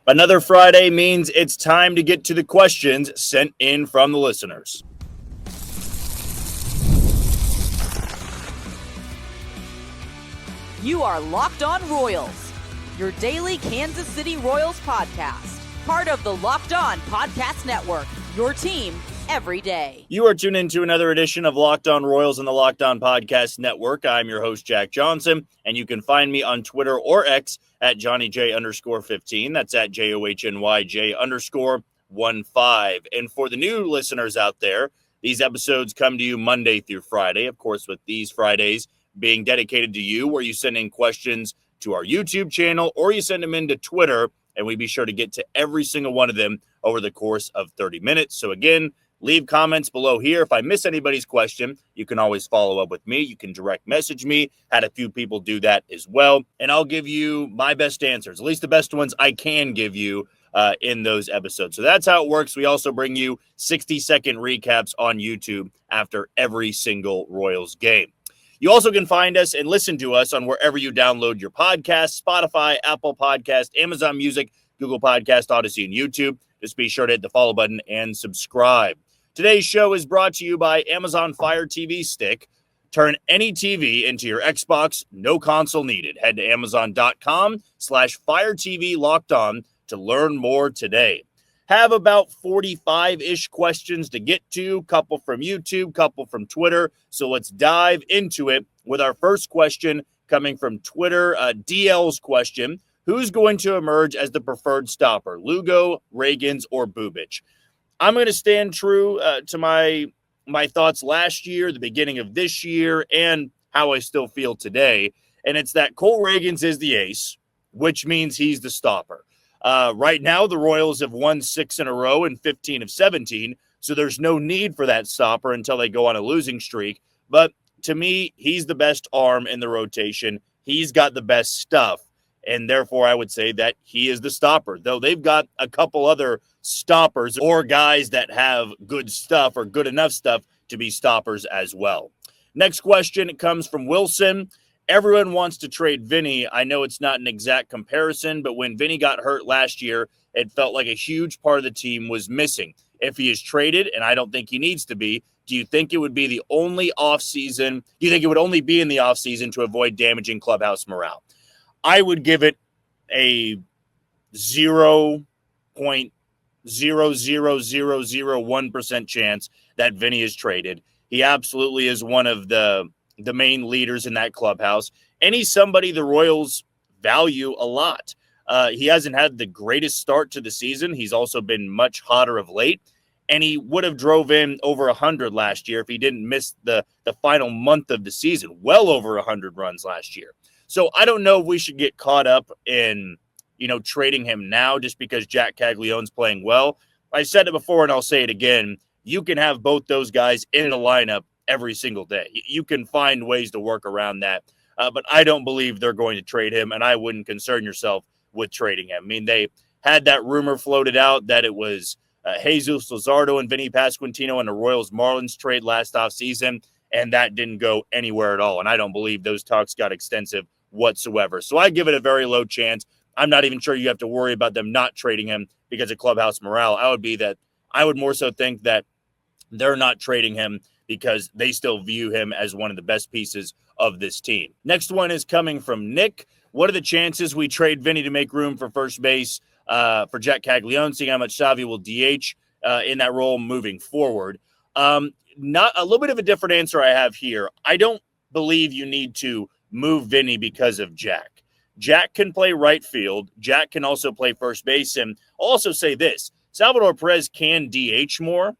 Another Friday means it's time to get to the questions sent in from the listeners. You are Locked On Royals, your daily Kansas City Royals podcast. Part of the Locked On Podcast Network, your team every day. You are tuned into another edition of Locked On Royals on the Locked On Podcast Network. I'm your host, Jack Johnson, and you can find me on Twitter or X at JohnnyJ_15. That's at JOHNYJ_15. And for the new listeners out there, these episodes come to you Monday through Friday. Of course, with these Fridays being dedicated to you, where you send in questions to our YouTube channel or you send them into Twitter, and we be sure to get to every single one of them over the course of 30 minutes. So again, leave comments below here. If I miss anybody's question, you can always follow up with me. You can direct message me. Had a few people do that as well. And I'll give you my best answers, at least the best ones I can give you in those episodes. So that's how it works. We also bring you 60-second recaps on YouTube after every single Royals game. You also can find us and listen to us on wherever you download your podcasts: Spotify, Apple Podcast, Amazon Music, Google Podcast, Odyssey, and YouTube. Just be sure to hit the follow button and subscribe. Today's show is brought to you by Amazon Fire TV Stick. Turn any TV into your Xbox, no console needed. Head to Amazon.com/Fire TV Locked On to learn more today. Have about 45-ish questions to get to, couple from YouTube, couple from Twitter. So let's dive into it with our first question coming from Twitter. DL's question: who's going to emerge as the preferred stopper, Lugo, Ragans, or Bubic? I'm going to stand true to my thoughts last year, the beginning of this year, and how I still feel today. And it's that Cole Ragans is the ace, which means he's the stopper. Right now, the Royals have won 6 in a row and 15 of 17, so there's no need for that stopper until they go on a losing streak. But to me, he's the best arm in the rotation. He's got the best stuff, and therefore I would say that he is the stopper, though they've got a couple other stoppers or guys that have good stuff or good enough stuff to be stoppers as well. Next question comes from Wilson. Everyone wants to trade Vinny. I know it's not an exact comparison, but when Vinny got hurt last year, it felt like a huge part of the team was missing. If he is traded, and I don't think he needs to be, do you think it would be the only offseason? Do you think it would only be in the offseason to avoid damaging clubhouse morale? I would give it a 0.00001% chance that Vinny is traded. He absolutely is one of the main leaders in that clubhouse, and he's somebody the Royals value a lot. He hasn't had the greatest start to the season. He's also been much hotter of late, and he would have drove in over 100 last year if he didn't miss the final month of the season. Well over 100 runs last year. So I don't know if we should get caught up in, trading him now just because Jack Caglianone's playing well. I said it before and I'll say it again. You can have both those guys in a lineup every single day. You can find ways to work around that. But I don't believe they're going to trade him, and I wouldn't concern yourself with trading him. I mean, they had that rumor floated out that it was Jesus Luzardo and Vinny Pasquantino in the Royals-Marlins trade last offseason, and that didn't go anywhere at all. And I don't believe those talks got extensive whatsoever. So I give it a very low chance. I'm not even sure you have to worry about them not trading him because of clubhouse morale. I would more so think that they're not trading him because they still view him as one of the best pieces of this team. Next one is coming from Nick. What are the chances we trade Vinny to make room for first base for Jack Caglianone, seeing how much Savvy will DH in that role moving forward? Not a little bit of a different answer I have here. I don't believe you need to move Vinny because of Jack. Jack can play right field. Jack can also play first base. And I'll also say this, Salvador Perez can DH more,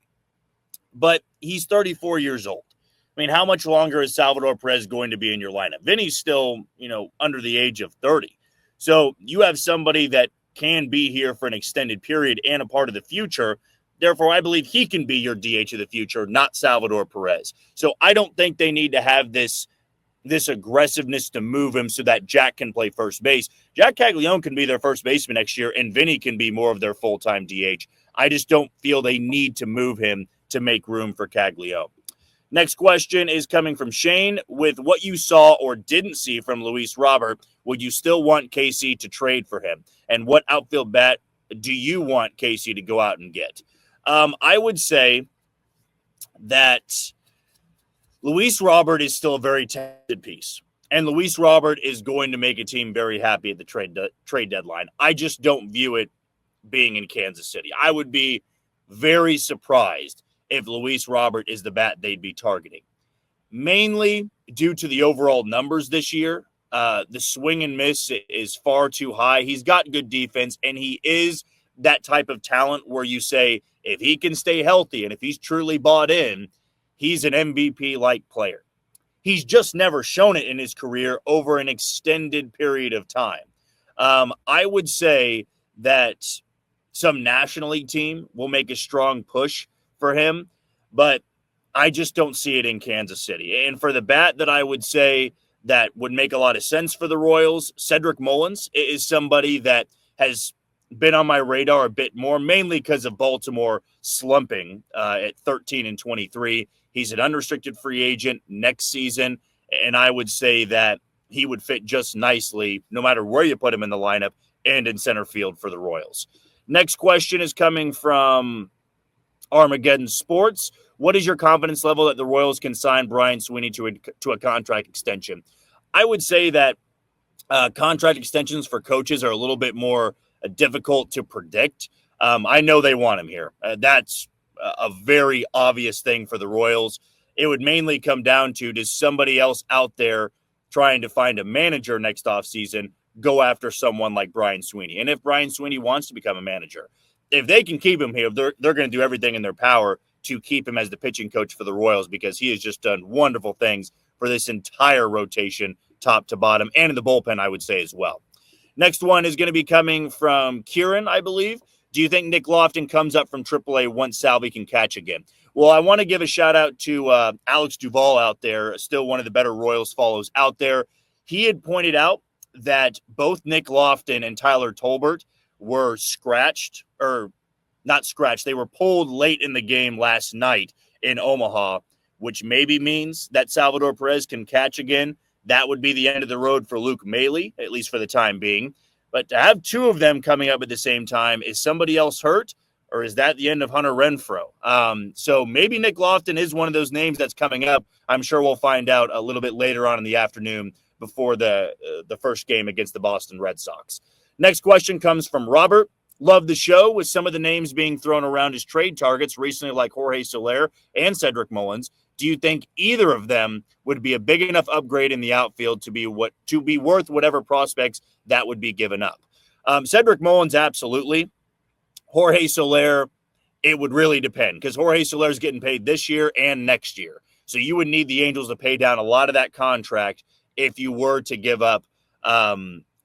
but he's 34 years old. I mean, how much longer is Salvador Perez going to be in your lineup? Vinny's still, under the age of 30. So you have somebody that can be here for an extended period and a part of the future. Therefore, I believe he can be your DH of the future, not Salvador Perez. So I don't think they need to have this aggressiveness to move him so that Jack can play first base. Jack Caglianone can be their first baseman next year, and Vinny can be more of their full-time DH. I just don't feel they need to move him to make room for Caglianone. Next question is coming from Shane. With what you saw or didn't see from Luis Robert, would you still want KC to trade for him? And what outfield bat do you want KC to go out and get? I would say that Luis Robert is still a very talented piece. And Luis Robert is going to make a team very happy at the trade deadline. I just don't view it being in Kansas City. I would be very surprised if Luis Robert is the bat they'd be targeting. Mainly due to the overall numbers this year. The swing and miss is far too high. He's got good defense, and he is that type of talent where you say, if he can stay healthy and if he's truly bought in, he's an MVP-like player. He's just never shown it in his career over an extended period of time. I would say that some National League team will make a strong push for him, but I just don't see it in Kansas City. And for the bat that I would say that would make a lot of sense for the Royals, Cedric Mullins is somebody that has been on my radar a bit more, mainly because of Baltimore slumping at 13-23. He's an unrestricted free agent next season, and I would say that he would fit just nicely no matter where you put him in the lineup and in center field for the Royals. Next question is coming from Armageddon Sports. What is your confidence level that the Royals can sign Brian Sweeney to a contract extension? I would say that contract extensions for coaches are a little bit more difficult to predict. I know they want him here. That's a very obvious thing for the Royals. It would mainly come down to, does somebody else out there trying to find a manager next offseason go after someone like Brian Sweeney? And if Brian Sweeney wants to become a manager, if they can keep him here, they're going to do everything in their power to keep him as the pitching coach for the Royals, because he has just done wonderful things for this entire rotation, top to bottom, and in the bullpen, I would say as well. Next one is going to be coming from Kieran, I believe. Do you think Nick Lofton comes up from AAA once Salvi can catch again? Well, I want to give a shout out to Alex Duvall out there, still one of the better Royals follows out there. He had pointed out that both Nick Lofton and Tyler Tolbert were scratched, or not scratched. They were pulled late in the game last night in Omaha, which maybe means that Salvador Perez can catch again. That would be the end of the road for Luke Mailey, at least for the time being. But to have two of them coming up at the same time, is somebody else hurt, or is that the end of Hunter Renfroe? So maybe Nick Lofton is one of those names that's coming up. I'm sure we'll find out a little bit later on in the afternoon before the first game against the Boston Red Sox. Next question comes from Robert. Love the show, with some of the names being thrown around as trade targets recently, like Jorge Soler and Cedric Mullins. Do you think either of them would be a big enough upgrade in the outfield to be worth whatever prospects that would be given up? Cedric Mullins, absolutely. Jorge Soler, it would really depend, because Jorge Soler is getting paid this year and next year. So you would need the Angels to pay down a lot of that contract if you were to give up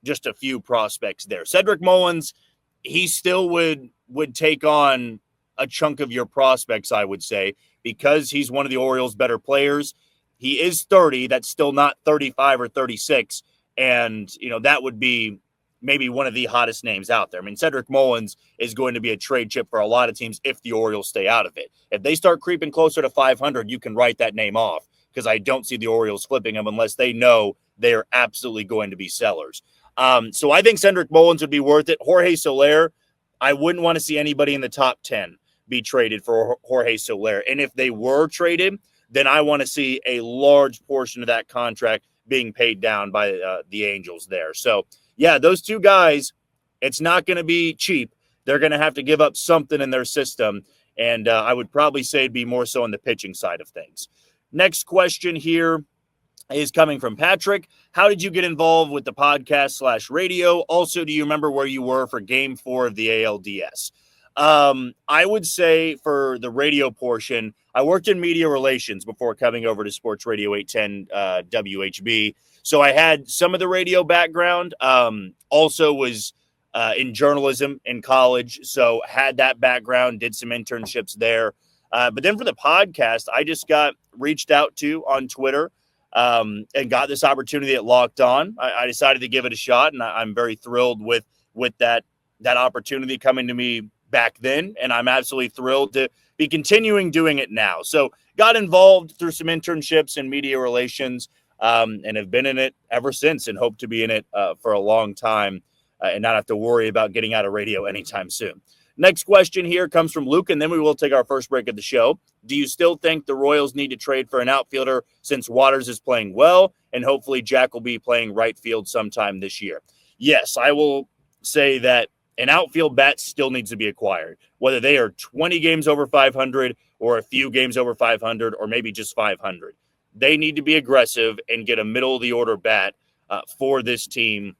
just a few prospects there. Cedric Mullins, he still would take on a chunk of your prospects, I would say, because he's one of the Orioles' better players. He is 30. That's still not 35 or 36. And, that would be maybe one of the hottest names out there. I mean, Cedric Mullins is going to be a trade chip for a lot of teams if the Orioles stay out of it. If they start creeping closer to 500, you can write that name off, because I don't see the Orioles flipping him unless they know they are absolutely going to be sellers. So I think Cedric Mullins would be worth it. Jorge Soler, I wouldn't want to see anybody in the top 10 be traded for Jorge Soler. And if they were traded, then I want to see a large portion of that contract being paid down by the Angels there. So, yeah, those two guys, it's not going to be cheap. They're going to have to give up something in their system. And I would probably say it'd be more so on the pitching side of things. Next question here is coming from Patrick. How did you get involved with the podcast/radio? Also, do you remember where you were for Game 4 of the ALDS? I would say for the radio portion, I worked in media relations before coming over to Sports Radio 810 WHB. So I had some of the radio background. Also was in journalism in college. So had that background, did some internships there. But then for the podcast, I just got reached out to on Twitter and got this opportunity at Locked On. I decided to give it a shot, and I'm very thrilled with that opportunity coming to me back then, and I'm absolutely thrilled to be continuing doing it now. So got involved through some internships in media relations and have been in it ever since, and hope to be in it for a long time and not have to worry about getting out of radio anytime soon. Next question here comes from Luke, and then we will take our first break of the show. Do you still think the Royals need to trade for an outfielder since Waters is playing well, and hopefully Jack will be playing right field sometime this year? Yes, I will say that an outfield bat still needs to be acquired, whether they are 20 games over 500 or a few games over 500 or maybe just 500. They need to be aggressive and get a middle-of-the-order bat for this team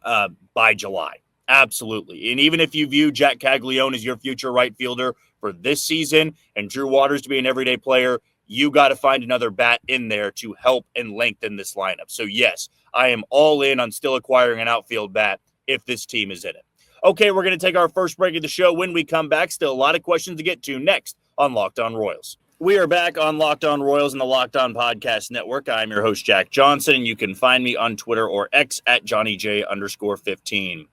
by July. Absolutely. And even if you view Jack Caglione as your future right fielder for this season and Drew Waters to be an everyday player, you got to find another bat in there to help and lengthen this lineup. So, yes, I am all in on still acquiring an outfield bat if this team is in it. Okay, we're going to take our first break of the show. When we come back, still a lot of questions to get to next on Locked On Royals. We are back on Locked On Royals and the Locked On Podcast Network. I'm your host, Jack Johnson, and you can find me on Twitter or X at JohnnyJ_15.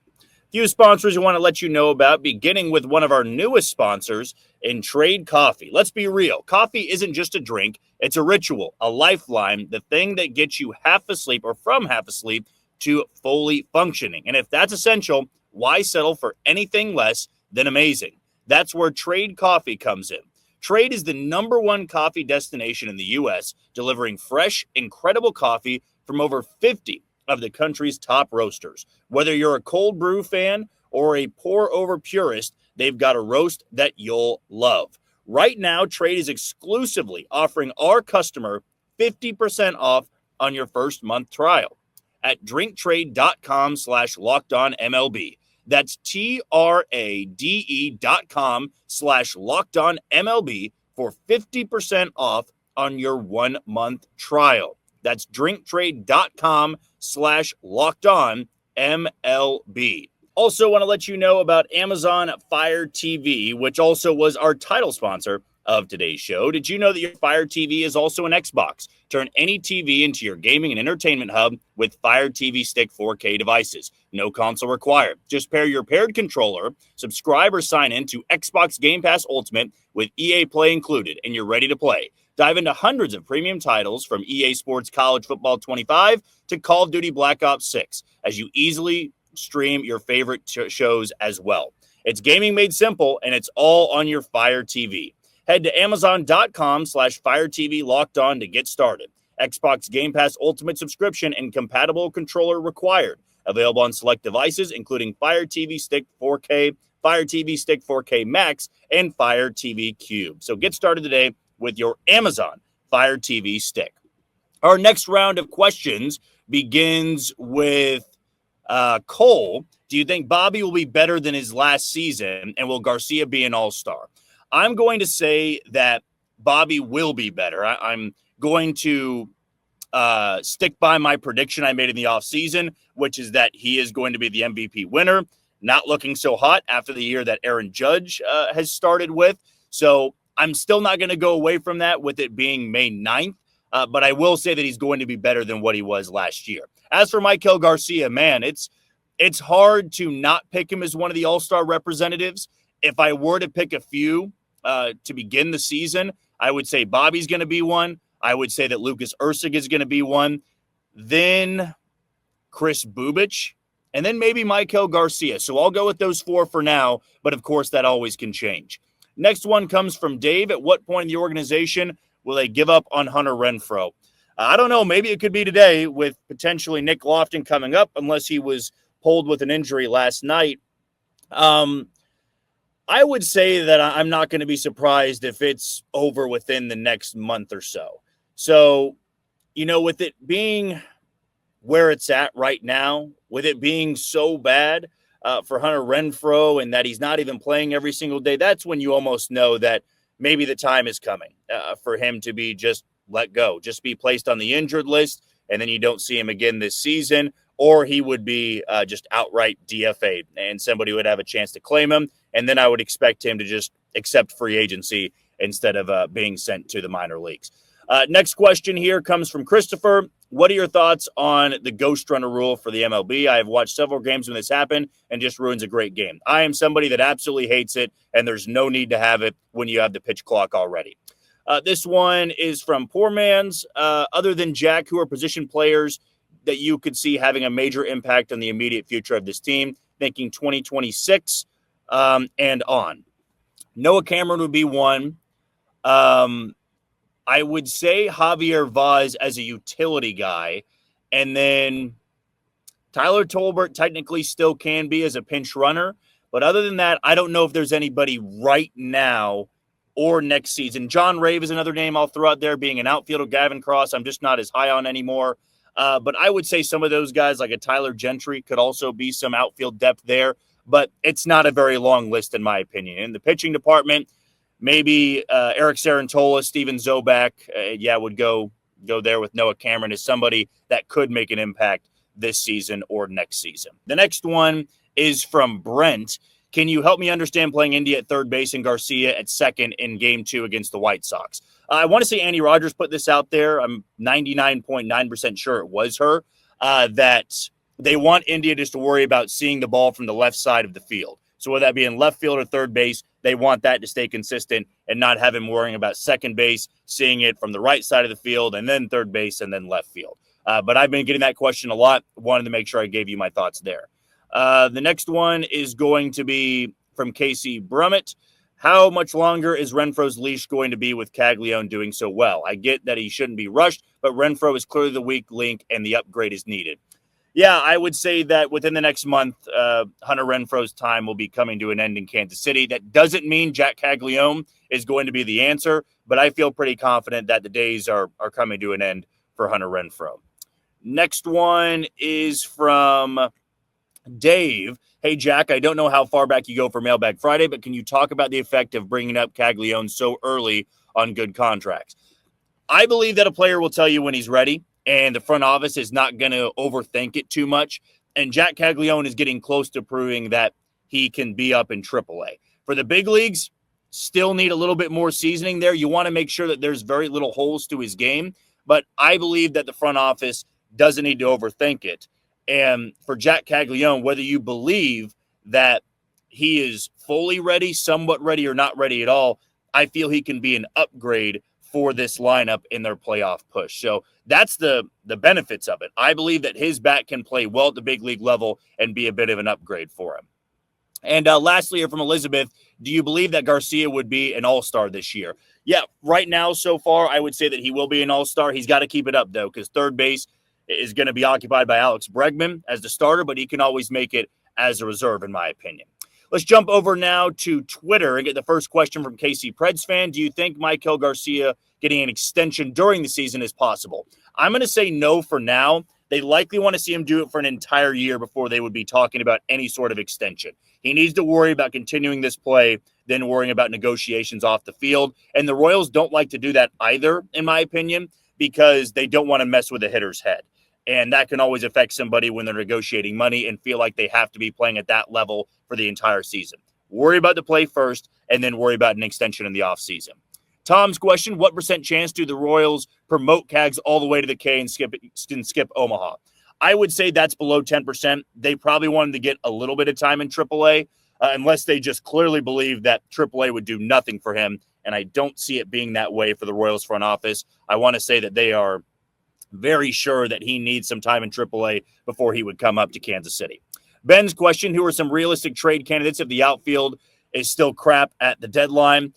Few sponsors I want to let you know about, beginning with one of our newest sponsors in Trade Coffee. Let's be real. Coffee isn't just a drink. It's a ritual, a lifeline, the thing that gets you half asleep or from half asleep to fully functioning. And if that's essential, why settle for anything less than amazing? That's where Trade Coffee comes in. Trade is the #1 coffee destination in the U.S., delivering fresh, incredible coffee from over 50 of the country's top roasters. Whether you're a cold brew fan or a pour-over purist, they've got a roast that you'll love. Right now, Trade is exclusively offering our customer 50% off on your first month trial at drinktrade.com/lockedonmlb. That's TRADE.com/lockedonmlb for 50% off on your 1 month trial. That's drinktrade.com/lockedonmlb. Also want to let you know about Amazon Fire TV, which also was our title sponsor of today's show. Did you know that your Fire TV is also an Xbox? Turn any TV into your gaming and entertainment hub with Fire TV Stick 4K devices. No console required. Just pair your paired controller, subscribe or sign in to Xbox Game Pass Ultimate with EA Play included, and you're ready to play. Dive into hundreds of premium titles from EA Sports College Football 25 to Call of Duty Black Ops 6 as you easily stream your favorite shows as well. It's gaming made simple, and it's all on your Fire TV. Head to Amazon.com/Fire TV Locked On to get started. Xbox Game Pass Ultimate subscription and compatible controller required. Available on select devices, including Fire TV Stick 4K, Fire TV Stick 4K Max, and Fire TV Cube. So get started today with your Amazon Fire TV Stick. Our next round of questions begins with Cole. Do you think Bobby will be better than his last season, and will Garcia be an all-star? I'm going to say that Bobby will be better. I'm going to stick by my prediction I made in the offseason, which is that he is going to be the MVP winner. Not looking so hot after the year that Aaron Judge has started with. So I'm still not going to go away from that with it being May 9th. But I will say that he's going to be better than what he was last year. As for Michael Garcia, man, it's hard to not pick him as one of the all-star representatives. If I were to pick a few to begin the season, I would say Bobby's going to be one. I would say that Lucas Ursig is going to be one. Then Chris Bubich, and then maybe Michael Garcia. So I'll go with those four for now, but of course that always can change. Next one comes from Dave. At what point in the organization will they give up on Hunter Renfroe? I don't know. Maybe it could be today with potentially Nick Lofton coming up, unless he was pulled with an injury last night. I would say that I'm not going to be surprised if it's over within the next month or so. So, with it being where it's at right now, with it being so bad for Hunter Renfroe and that he's not even playing every single day, that's when you almost know that maybe the time is coming for him to be just let go, just be placed on the injured list, and then you don't see him again this season, or he would be just outright DFA'd and somebody would have a chance to claim him. And then I would expect him to just accept free agency instead of being sent to the minor leagues. Next question here comes from Christopher. What are your thoughts on the ghost runner rule for the MLB? I have watched several games when this happened and just ruins a great game. I am somebody that absolutely hates it, and there's no need to have it when you have the pitch clock already. This one is from Poor Man's. Other than Jack, who are position players that you could see having a major impact on the immediate future of this team, thinking 2026 and on? Noah Cameron would be one. I would say Javier Vaz as a utility guy. And then Tyler Tolbert technically still can be as a pinch runner. But other than that, I don't know if there's anybody right now or next season. John Rave is another name I'll throw out there, being an outfielder. Gavin Cross, I'm just not as high on anymore. But I would say some of those guys, like a Tyler Gentry, could also be some outfield depth there. But it's not a very long list, in my opinion. In the pitching department, maybe Eric Sarantola, Steven Zobak, would go there with Noah Cameron as somebody that could make an impact this season or next season. The next one is from Brent. Can you help me understand playing India at third base and Garcia at second in Game 2 against the White Sox? I want to say Andy Rogers put this out there. I'm 99.9% sure it was her, that they want India just to worry about seeing the ball from the left side of the field. So whether that be in left field or third base, they want that to stay consistent and not have him worrying about second base, seeing it from the right side of the field, and then third base, and then left field. But I've been getting that question a lot. Wanted to make sure I gave you my thoughts there. The next one is going to be from Casey Brummett. How much longer is Renfro's leash going to be with Caglione doing so well? I get that he shouldn't be rushed, but Renfro is clearly the weak link and the upgrade is needed. Yeah, I would say that within the next month, Hunter Renfro's time will be coming to an end in Kansas City. That doesn't mean Jack Caglione is going to be the answer, but I feel pretty confident that the days are coming to an end for Hunter Renfro. Next one is from Dave. Hey, Jack, I don't know how far back you go for Mailbag Friday, but can you talk about the effect of bringing up Caglione so early on good contracts? I believe that a player will tell you when he's ready, and the front office is not going to overthink it too much. And Jack Caglione is getting close to proving that he can be up in AAA. For the big leagues, still need a little bit more seasoning there. You want to make sure that there's very little holes to his game, but I believe that the front office doesn't need to overthink it. And for Jack Caglione, whether you believe that he is fully ready, somewhat ready, or not ready at all, I feel he can be an upgrade for this lineup in their playoff push. So that's the benefits of it. I believe that his bat can play well at the big league level and be a bit of an upgrade for him. And lastly, here from Elizabeth, do you believe that Garcia would be an all-star this year? Yeah, right now so far, I would say that he will be an all-star. He's got to keep it up, though, because third base is going to be occupied by Alex Bregman as the starter, but he can always make it as a reserve, in my opinion. Let's jump over now to Twitter and get the first question from KC Preds fan. Do you think Maikel Garcia getting an extension during the season is possible? I'm going to say no for now. They likely want to see him do it for an entire year before they would be talking about any sort of extension. He needs to worry about continuing this play than worrying about negotiations off the field. And the Royals don't like to do that either, in my opinion, because they don't want to mess with a hitter's head. And that can always affect somebody when they're negotiating money and feel like they have to be playing at that level for the entire season. Worry about the play first, and then worry about an extension in the offseason. Tom's question, what % chance do the Royals promote Cags all the way to the K and skip Omaha? I would say that's below 10%. They probably wanted to get a little bit of time in AAA, unless they just clearly believe that AAA would do nothing for him. And I don't see it being that way for the Royals front office. I want to say that they are very sure that he needs some time in AAA before he would come up to Kansas City. Ben's question, who are some realistic trade candidates if the outfield is still crap at the deadline?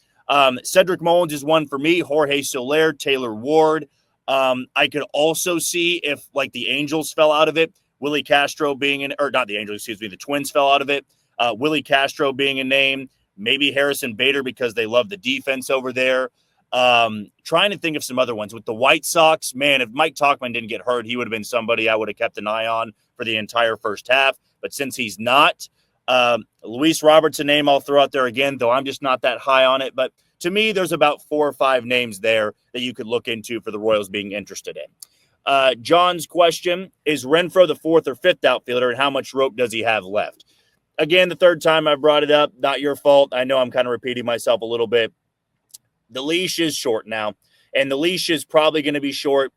Cedric Mullins is one for me. Jorge Soler, Taylor Ward. I could also see if, like, the Angels fell out of it, Willie Castro being the Twins fell out of it. Willie Castro being a name, maybe Harrison Bader because they love the defense over there. Trying to think of some other ones. With the White Sox, man, if Mike Tauchman didn't get hurt, he would have been somebody I would have kept an eye on for the entire first half. But since he's not, Luis Roberts, a name I'll throw out there again, though I'm just not that high on it. But to me, there's about 4 or 5 names there that you could look into for the Royals being interested in. John's question, is Renfro the 4th or 5th outfielder, and how much rope does he have left? Again, the third time I brought it up, not your fault. I know I'm kind of repeating myself a little bit. The leash is short now, and the leash is probably going to be short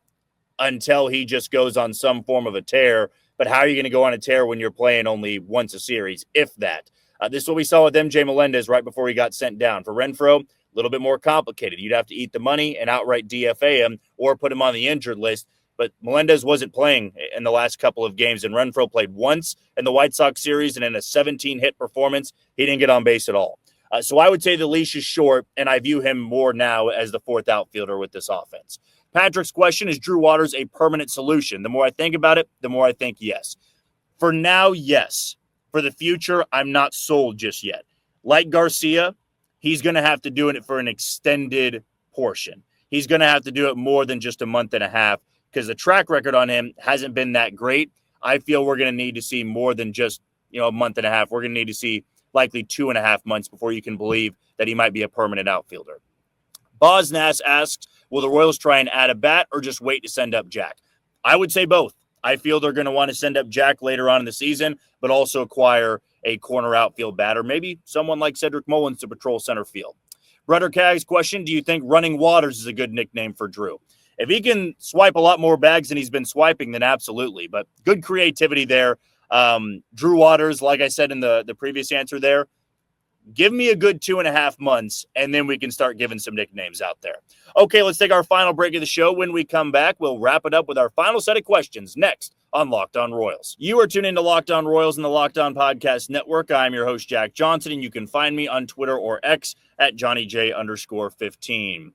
until he just goes on some form of a tear. But how are you going to go on a tear when you're playing only once a series, if that? This is what we saw with MJ Melendez right before he got sent down. For Renfro, a little bit more complicated. You'd have to eat the money and outright DFA him or put him on the injured list. but Melendez wasn't playing in the last couple of games, and Renfroe played once in the White Sox series, and in a 17-hit performance, he didn't get on base at all. So I would say the leash is short, and I view him more now as the fourth outfielder with this offense. Patrick's question, is Drew Waters a permanent solution? The more I think about it, the more I think yes. For now, yes. For the future, I'm not sold just yet. Like Garcia, he's going to have to do it for an extended portion. He's going to have to do it more than just a month and a half because the track record on him hasn't been that great. I feel we're going to need to see more than just, a month and a half. We're going to need to see likely 2.5 months before you can believe that he might be a permanent outfielder. Bosnas asks, will the Royals try and add a bat or just wait to send up Jack? I would say both. I feel they're going to want to send up Jack later on in the season, but also acquire a corner outfield batter, maybe someone like Cedric Mullins to patrol center field. Brother Cag's question, do you think Running Waters is a good nickname for Drew? If he can swipe a lot more bags than he's been swiping, then absolutely. But good creativity there. Drew Waters, like I said in the previous answer there, give me a good 2.5 months, and then we can start giving some nicknames out there. Okay, let's take our final break of the show. When we come back, we'll wrap it up with our final set of questions next on Locked On Royals. You are tuned into Locked On Royals and the Locked On Podcast Network. I'm your host, Jack Johnson, and you can find me on Twitter or X at JohnnyJ_15.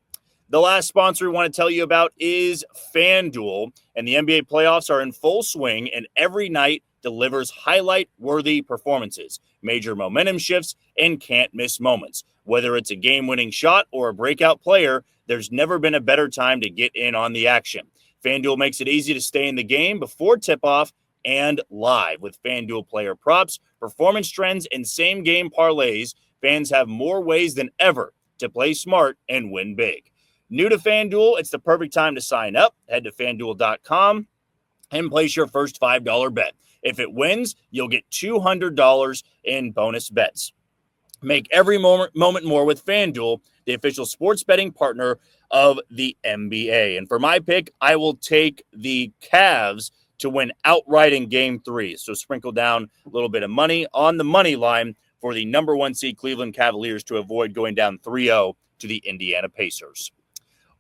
The last sponsor we want to tell you about is FanDuel, and the NBA playoffs are in full swing, and every night delivers highlight-worthy performances, major momentum shifts, and can't-miss moments. Whether it's a game-winning shot or a breakout player, there's never been a better time to get in on the action. FanDuel makes it easy to stay in the game before tip-off and live. With FanDuel player props, performance trends, and same-game parlays, fans have more ways than ever to play smart and win big. New to FanDuel, it's the perfect time to sign up. Head to FanDuel.com and place your first $5 bet. If it wins, you'll get $200 in bonus bets. Make every moment more with FanDuel, the official sports betting partner of the NBA. And for my pick, I will take the Cavs to win outright in Game 3. So sprinkle down a little bit of money on the money line for the number 1 seed Cleveland Cavaliers to avoid going down 3-0 to the Indiana Pacers.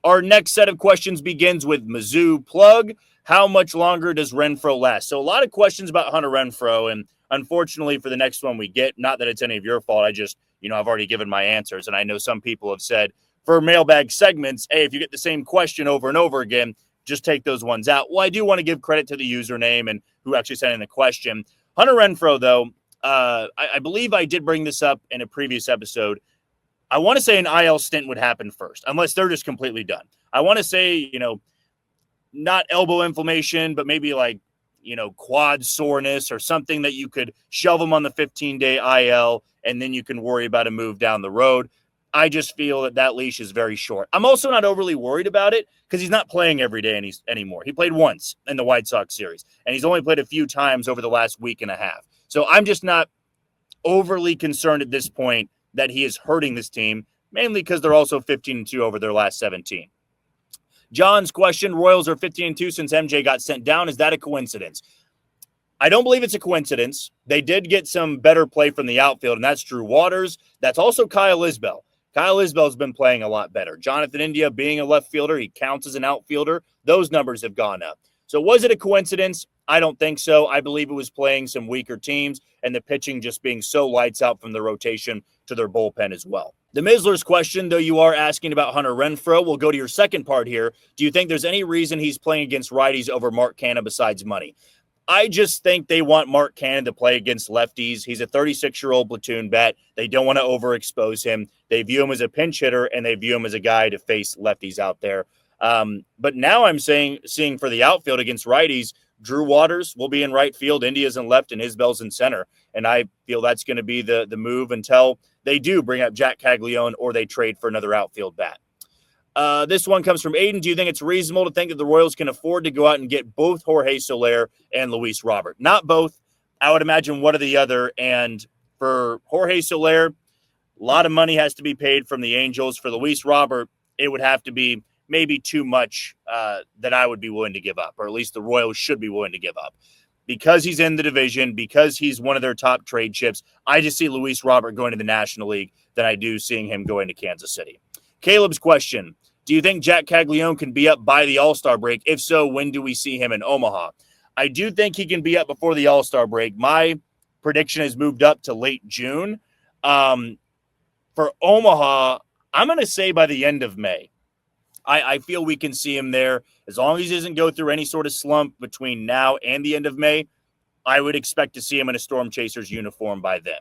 Our next set of questions begins with Mizzou Plug. How much longer does Renfroe last? So a lot of questions about Hunter Renfroe, and unfortunately for the next one we get, not that it's any of your fault, I just, I've already given my answers, and I know some people have said for mailbag segments, hey, if you get the same question over and over again, just take those ones out. Well, I do want to give credit to the username and who actually sent in the question. Hunter Renfroe, though, I believe I did bring this up in a previous episode. I want to say an IL stint would happen first, unless they're just completely done. I want to say, not elbow inflammation, but maybe like, quad soreness or something that you could shove them on the 15-day IL, and then you can worry about a move down the road. I just feel that leash is very short. I'm also not overly worried about it because he's not playing every day anymore. He played once in the White Sox series, and he's only played a few times over the last week and a half. So I'm just not overly concerned at this point that he is hurting this team, mainly because they're also 15-2 over their last 17. John's question, Royals are 15-2 since MJ got sent down. Is that a coincidence? I don't believe it's a coincidence. They did get some better play from the outfield, and that's Drew Waters. That's also Kyle Isbell. Kyle Isbell's been playing a lot better. Jonathan India being a left fielder, he counts as an outfielder. Those numbers have gone up. So was it a coincidence? I don't think so. I believe it was playing some weaker teams and the pitching just being so lights out from the rotation to their bullpen as well. The Mizzler's question, though you are asking about Hunter Renfroe, we'll go to your second part here. Do you think there's any reason he's playing against righties over Mark Canha besides money? I just think they want Mark Canha to play against lefties. He's a 36-year-old platoon bat. They don't want to overexpose him. They view him as a pinch hitter, and they view him as a guy to face lefties out there. But now I'm seeing for the outfield against righties, Drew Waters will be in right field, India's in left, and Isbell's in center. And I feel that's going to be the move until they do bring up Jack Caglione or they trade for another outfield bat. This one comes from Aiden. Do you think it's reasonable to think that the Royals can afford to go out and get both Jorge Soler and Luis Robert? Not both. I would imagine one or the other. And for Jorge Soler, a lot of money has to be paid from the Angels. For Luis Robert, it would have to be maybe too much that I would be willing to give up, or at least the Royals should be willing to give up. Because he's in the division, because he's one of their top trade chips, I just see Luis Robert going to the National League than I do seeing him going to Kansas City. Caleb's question, Do you think Jack Caglione can be up by the All-Star break? If so, when do we see him in Omaha? I do think he can be up before the All-Star break. My prediction has moved up to late June. For Omaha, I'm going to say by the end of May. I feel we can see him there. As long as he doesn't go through any sort of slump between now and the end of May, I would expect to see him in a Storm Chasers uniform by then.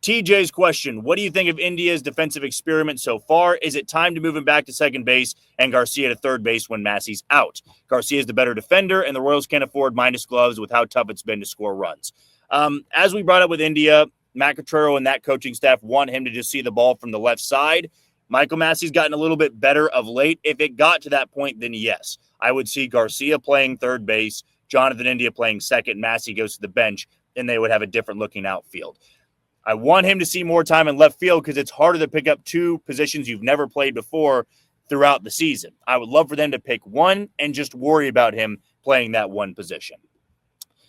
TJ's question, what do you think of India's defensive experiment so far? Is it time to move him back to second base and Garcia to third base when Massey's out? Garcia is the better defender, and the Royals can't afford minus gloves with how tough it's been to score runs. As we brought up with India, Matt Cottrero and that coaching staff want him to just see the ball from the left side. Michael Massey's gotten a little bit better of late. If it got to that point, then yes, I would see Garcia playing third base, Jonathan India playing second, Massey goes to the bench, and they would have a different looking outfield. I want him to see more time in left field because it's harder to pick up two positions you've never played before throughout the season. I would love for them to pick one and just worry about him playing that one position.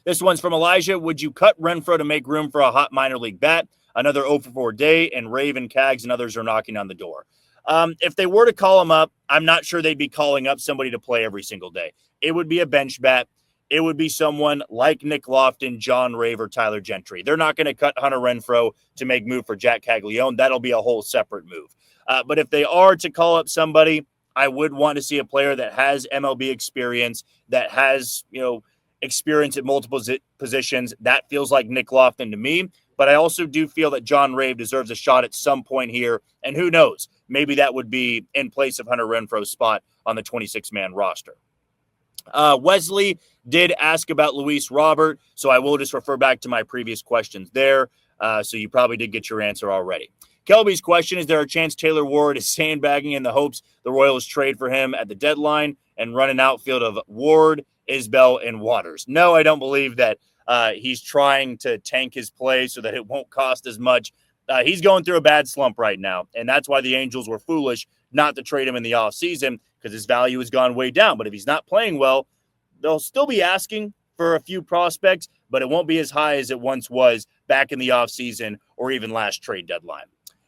This one's from Elijah. Would you cut Renfroe to make room for a hot minor league bat? Another 0 for 4 day, and Raven, Cags, and others are knocking on the door. If they were to call him up, I'm not sure they'd be calling up somebody to play every single day. It would be a bench bat. It would be someone like Nick Lofton, John Rave, or Tyler Gentry. They're not going to cut Hunter Renfroe to make move for Jack Caglione. That'll be a whole separate move. But if they are to call up somebody, I would want to see a player that has MLB experience, that has, experience at multiple positions. That feels like Nick Lofton to me. But I also do feel that John Rave deserves a shot at some point here. And who knows, maybe that would be in place of Hunter Renfroe's spot on the 26-man roster. Wesley did ask about Luis Robert, so I will just refer back to my previous questions there. So you probably did get your answer already. Kelby's question, is there a chance Taylor Ward is sandbagging in the hopes the Royals trade for him at the deadline and run an outfield of Ward, Isbell, and Waters? No, I don't believe that he's trying to tank his play so that it won't cost as much. He's going through a bad slump right now, and that's why the Angels were foolish not to trade him in the offseason because his value has gone way down. But if he's not playing well, they'll still be asking for a few prospects, but it won't be as high as it once was back in the offseason or even last trade deadline.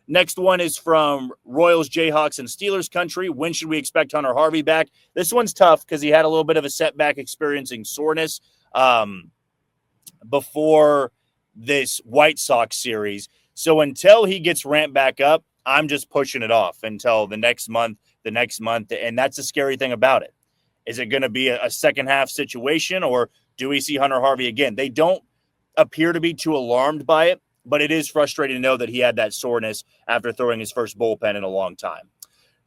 Next one is from Royals, Jayhawks, and Steelers country. When should we expect Hunter Harvey back? This one's tough because he had a little bit of a setback experiencing soreness before this White Sox series. So until he gets ramped back up, I'm just pushing it off until the next month. And that's the scary thing about it. Is it going to be a second half situation, or do we see Hunter Harvey again? They don't appear to be too alarmed by it, but it is frustrating to know that he had that soreness after throwing his first bullpen in a long time.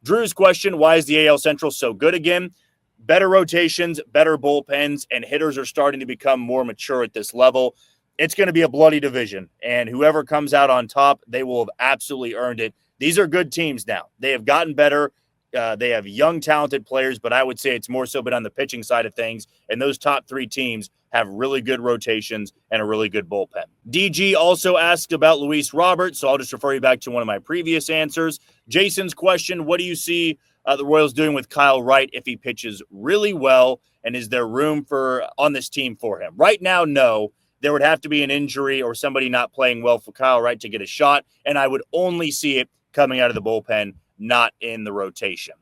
Drew's question, why is the AL Central so good again? Better rotations, better bullpens, and hitters are starting to become more mature at this level. It's going to be a bloody division, and whoever comes out on top, they will have absolutely earned it. These are good teams now. They have gotten better. They have young, talented players, but I would say it's more so been on the pitching side of things, and those top three teams have really good rotations and a really good bullpen. DG also asked about Luis Robert, so I'll just refer you back to one of my previous answers. Jason's question, what do you see the Royals doing with Kyle Wright if he pitches really well, and is there room on this team for him? Right now, no. There would have to be an injury or somebody not playing well for Kyle Wright to get a shot, and I would only see it coming out of the bullpen, not in the rotation.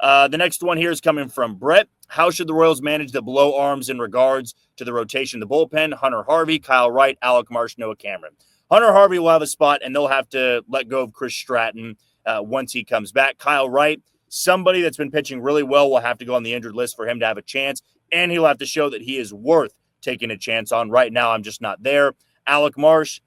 The next one here is coming from Brett. How should the Royals manage the below arms in regards to the rotation of the bullpen? Hunter Harvey, Kyle Wright, Alec Marsh, Noah Cameron. Hunter Harvey will have a spot, and they'll have to let go of Chris Stratton once he comes back. Kyle Wright, somebody that's been pitching really well, will have to go on the injured list for him to have a chance, and he'll have to show that he is worth taking a chance on. Right now, I'm just not there. Alec Marsh,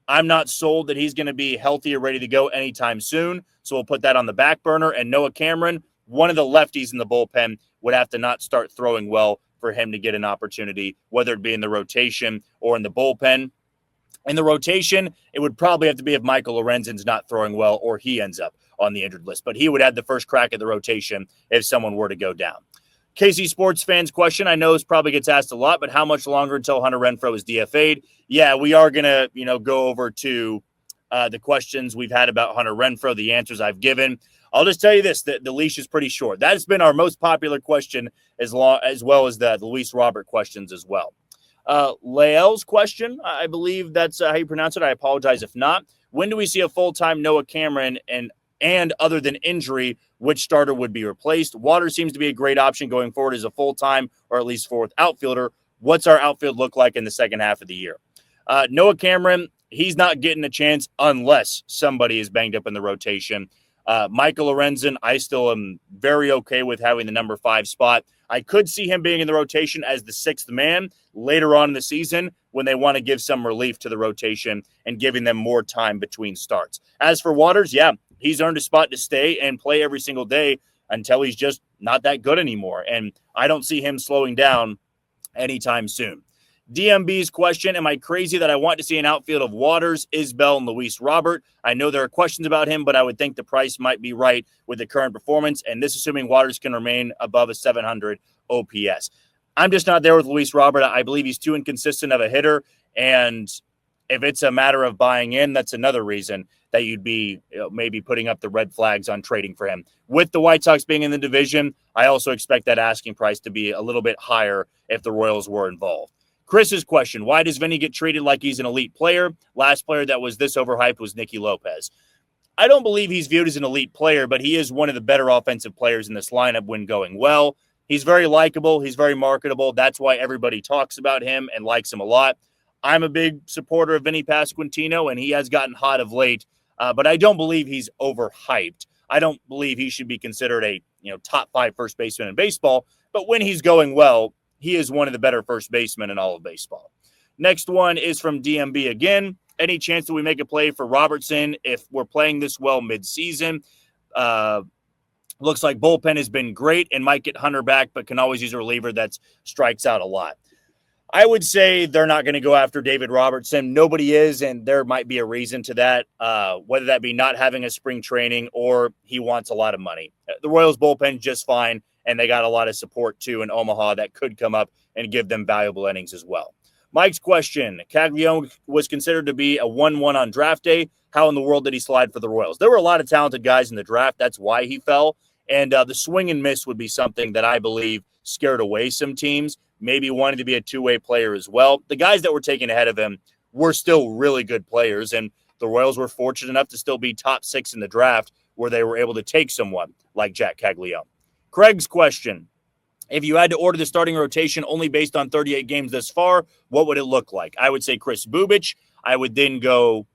I'm not sold that he's going to be healthy or ready to go anytime soon, so we'll put that on the back burner. And Noah Cameron, one of the lefties in the bullpen, would have to not start throwing well for him to get an opportunity, whether it be in the rotation or in the bullpen. In the rotation, it would probably have to be if Michael Lorenzen's not throwing well or he ends up on the injured list, but he would have the first crack at the rotation if someone were to go down. KC Sports fans question, I know this probably gets asked a lot, but how much longer until Hunter Renfroe is DFA'd? Yeah, we are going to, go over to the questions we've had about Hunter Renfroe, the answers I've given. I'll just tell you this, the leash is pretty short. That has been our most popular question as well as the Luis Robert questions as well. Lael's question, I believe that's how you pronounce it. I apologize if not. When do we see a full-time Noah Cameron and And other than injury, which starter would be replaced? Waters seems to be a great option going forward as a full-time or at least fourth outfielder. What's our outfield look like in the second half of the year? Noah Cameron, he's not getting a chance unless somebody is banged up in the rotation. Michael Lorenzen, I still am very okay with having the number 5 spot. I could see him being in the rotation as the 6th man later on in the season when they want to give some relief to the rotation and giving them more time between starts. As for Waters, yeah, he's earned a spot to stay and play every single day until he's just not that good anymore. And I don't see him slowing down anytime soon. DMB's question, am I crazy that I want to see an outfield of Waters, Isbell, and Luis Robert? I know there are questions about him, but I would think the price might be right with the current performance, and this assuming Waters can remain above a 700 OPS. I'm just not there with Luis Robert. I believe he's too inconsistent of a hitter, and if it's a matter of buying in, that's another reason that you'd be maybe putting up the red flags on trading for him. With the White Sox being in the division, I also expect that asking price to be a little bit higher if the Royals were involved. Chris's question, why does Vinny get treated like he's an elite player? Last player that was this overhyped was Nicky Lopez. I don't believe he's viewed as an elite player, but he is one of the better offensive players in this lineup when going well. He's very likable. He's very marketable. That's why everybody talks about him and likes him a lot. I'm a big supporter of Vinny Pasquantino, and he has gotten hot of late, but I don't believe he's overhyped. I don't believe he should be considered a top 5 first baseman in baseball, but when he's going well, he is one of the better first basemen in all of baseball. Next one is from DMB again. Any chance that we make a play for Robertson if we're playing this well mid-season? Looks like bullpen has been great and might get Hunter back, but can always use a reliever that strikes out a lot. I would say they're not going to go after David Robertson. Nobody is, and there might be a reason to that, whether that be not having a spring training or he wants a lot of money. The Royals bullpen just fine, and they got a lot of support, too, in Omaha that could come up and give them valuable innings as well. Mike's question, Caglione was considered to be a 1-1 on draft day. How in the world did he slide for the Royals? There were a lot of talented guys in the draft. That's why he fell. And the swing and miss would be something that I believe scared away some teams, maybe wanting to be a two-way player as well. The guys that were taken ahead of him were still really good players, and the Royals were fortunate enough to still be top 6 in the draft where they were able to take someone like Jack Caglione. Craig's question, if you had to order the starting rotation only based on 38 games thus far, what would it look like? I would say Chris Bubich. I would then go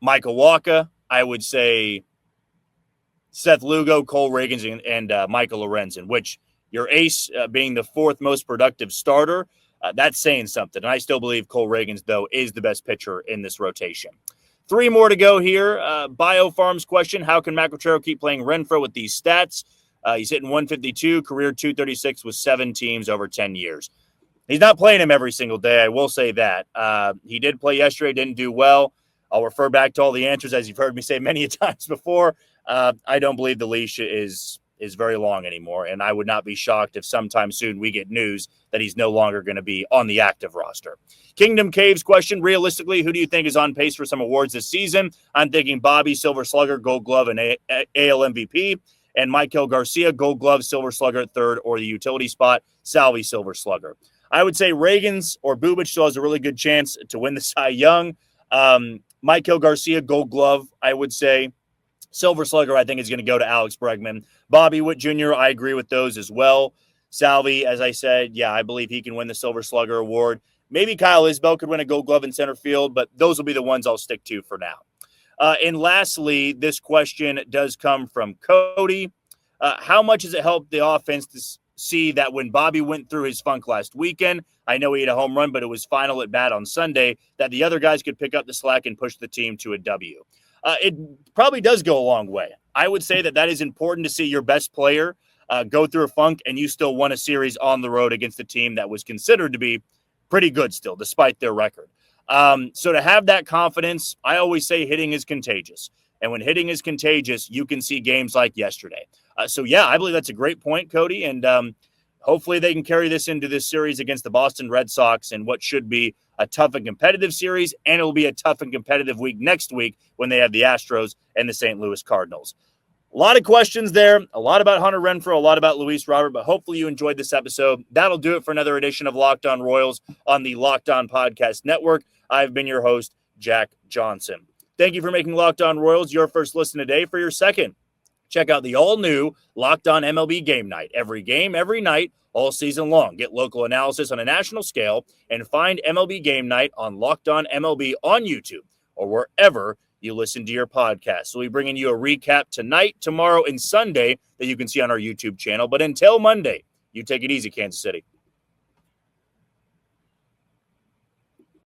Michael Wacha. I would say Seth Lugo, Cole Reagans, and Michael Lorenzen, which your ace being the 4th most productive starter, that's saying something. And I still believe Cole Reagans, though, is the best pitcher in this rotation. 3 more to go here. BioFarm's question, how can Matt Quatraro keep playing Renfroe with these stats? He's hitting 152, career 236 with 7 teams over 10 years. He's not playing him every single day, I will say that. He did play yesterday, didn't do well. I'll refer back to all the answers, as you've heard me say many times before. I don't believe the leash is very long anymore, and I would not be shocked if sometime soon we get news that he's no longer going to be on the active roster. Kingdom Caves question, realistically, who do you think is on pace for some awards this season? I'm thinking Bobby, Silver Slugger, Gold Glove, and AL MVP. And Michael Garcia, Gold Glove, Silver Slugger, 3rd, or the utility spot, Salvi, Silver Slugger. I would say Reagans or Bubich still has a really good chance to win the Cy Young. Michael Garcia, Gold Glove, I would say. Silver Slugger, I think, is going to go to Alex Bregman. Bobby Witt Jr., I agree with those as well. Salvi, as I said, yeah, I believe he can win the Silver Slugger award. Maybe Kyle Isbell could win a Gold Glove in center field, but those will be the ones I'll stick to for now. And lastly, this question does come from Cody. How much has it helped the offense to see that when Bobby went through his funk last weekend, I know he had a home run, but it was final at bat on Sunday, that the other guys could pick up the slack and push the team to a W? It probably does go a long way. I would say that is important to see your best player go through a funk and you still won a series on the road against a team that was considered to be pretty good still, despite their record. So to have that confidence, I always say hitting is contagious. And when hitting is contagious, you can see games like yesterday. So, yeah, I believe that's a great point, Cody. And hopefully they can carry this into this series against the Boston Red Sox in what should be a tough and competitive series. And it'll be a tough and competitive week next week when they have the Astros and the St. Louis Cardinals. A lot of questions there, a lot about Hunter Renfroe, a lot about Luis Robert, but hopefully you enjoyed this episode. That'll do it for another edition of Locked On Royals on the Locked On Podcast Network. I've been your host, Jack Johnson. Thank you for making Locked On Royals your first listen today. For your second, check out the all-new Locked On MLB Game Night. Every game, every night, all season long. Get local analysis on a national scale and find MLB Game Night on Locked On MLB on YouTube or wherever you listen to your podcast. So we're bringing you a recap tonight, tomorrow, and Sunday that you can see on our YouTube channel. But until Monday, you take it easy, Kansas City.